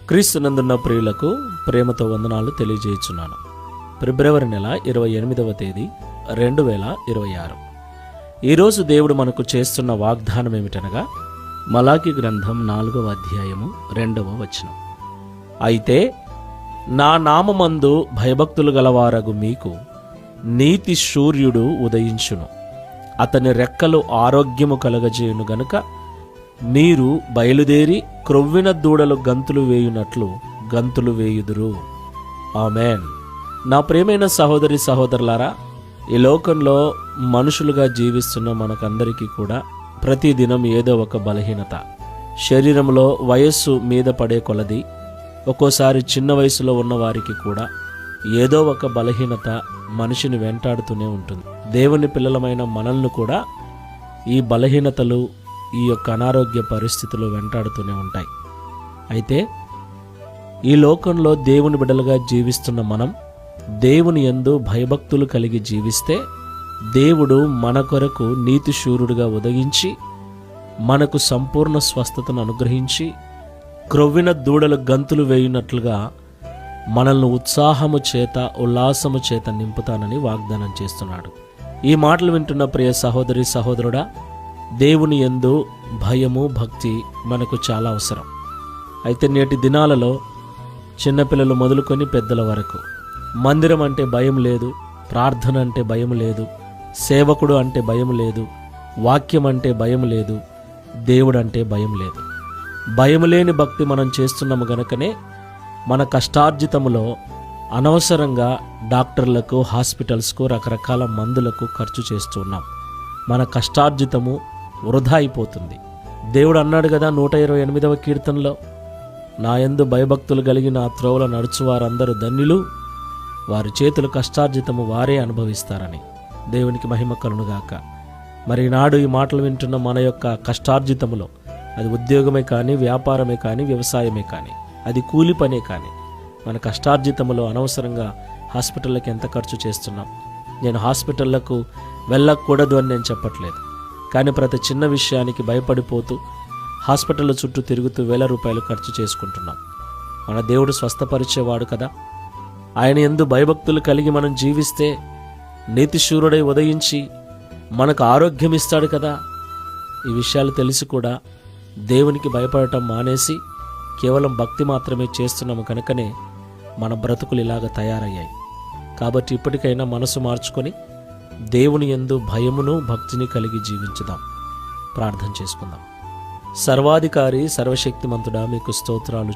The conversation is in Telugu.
క్రీస్తునందున్న ప్రియులకు ప్రేమతో వందనాలు తెలియజేయుచున్నాను. ఫిబ్రవరి నెల 28వ తేదీ 2026. ఈరోజు దేవుడు మనకు చేస్తున్న వాగ్దానం ఏమిటనగా మలాకి గ్రంథం 4వ అధ్యాయము 2వ వచనం. అయితే నా నామమందు భయభక్తులు గలవారగు మీకు నీతి సూర్యుడు ఉదయించును, అతని రెక్కలు ఆరోగ్యము కలగజేయును గనుక మీరు బయలుదేరి క్రొవ్విన దూడలు గంతులు వేయునట్లు గంతులు వేయుదురు. ఆమేన్. నా ప్రియమైన సహోదరి సహోదరులారా, ఈ లోకంలో మనుషులుగా జీవిస్తున్న మనకందరికీ కూడా ప్రతిదినం ఏదో ఒక బలహీనత, శరీరంలో వయస్సు మీద పడే కొలది, ఒక్కోసారి చిన్న వయసులో ఉన్న వారికి కూడా ఏదో ఒక బలహీనత మనిషిని వెంటాడుతూనే ఉంటుంది. దేవుని పిల్లలమైన మనల్ని కూడా ఈ బలహీనతలు, ఈ యొక్క అనారోగ్య పరిస్థితులు వెంటాడుతూనే ఉంటాయి. అయితే ఈ లోకంలో దేవుని బిడ్డలుగా జీవిస్తున్న మనం దేవుని యందు భయభక్తులు కలిగి జీవిస్తే దేవుడు మన కొరకు నీతి శూరుడుగా ఉదయించి మనకు సంపూర్ణ స్వస్థతను అనుగ్రహించి క్రొవ్విన దూడలు గంతులు వేయునట్లుగా మనల్ని ఉత్సాహము చేత ఉల్లాసము చేత నింపుతానని వాగ్దానం చేస్తున్నాడు. ఈ మాటలు వింటున్న ప్రియ సహోదరి సహోదరుడా, దేవుని యందు భయము భక్తి మనకు చాలా అవసరం. అయితే నేటి దినాలలో చిన్నపిల్లలు మొదలుకొని పెద్దల వరకు మందిరం అంటే భయం లేదు, ప్రార్థన అంటే భయం లేదు, సేవకుడు అంటే భయం లేదు, వాక్యం అంటే భయం లేదు, దేవుడు అంటే భయం లేదు. భయం లేని భక్తి మనం చేస్తున్నాము గనుకనే మన కష్టార్జితములో అనవసరంగా డాక్టర్లకు, హాస్పిటల్స్కు, రకరకాల మందులకు ఖర్చు చేస్తున్నాం. మన కష్టార్జితము వృధా అయిపోతుంది. దేవుడు అన్నాడు కదా 128వ కీర్తనలో, నా యందు భయభక్తులు కలిగిన ఆ త్రోవల నడుచువారందరూ ధన్యులు, వారి చేతుల కష్టార్జితము వారే అనుభవిస్తారని. దేవునికి మహిమ కలుగునుగాక. మరి నాడు ఈ మాటలు వింటున్న మన యొక్క కష్టార్జితములో, అది ఉద్యోగమే కానీ, వ్యాపారమే కానీ, వ్యవసాయమే కానీ, అది కూలి పనే కానీ, మన కష్టార్జితములో అనవసరంగా హాస్పిటళ్ళకి ఎంత ఖర్చు చేస్తున్నాం. నేను హాస్పిటళ్లకు వెళ్ళకూడదు అని నేను చెప్పట్లేదు, కానీ ప్రతి చిన్న విషయానికి భయపడిపోతూ హాస్పిటల్ చుట్టూ తిరుగుతూ ₹1000 ఖర్చు చేసుకుంటున్నాం. మన దేవుడు స్వస్థపరిచేవాడు కదా. ఆయన యందు భయభక్తులు కలిగి మనం జీవిస్తే నీతిశూరుడై ఉదయించి మనకు ఆరోగ్యం ఇస్తాడు కదా. ఈ విషయాలు తెలిసి కూడా దేవునికి భయపడటం మానేసి కేవలం భక్తి మాత్రమే చేస్తున్నాము కనుకనే మన బ్రతుకులు ఇలాగ తయారయ్యాయి. కాబట్టి ఇప్పటికైనా మనసు మార్చుకొని దేవుని యందు భయమును భక్తిని కలిగి జీవించుదాం. ప్రార్థన చేసుకుందాం. సర్వాధికారి సర్వశక్తిమంతుడా, మీకు స్తోత్రాలు.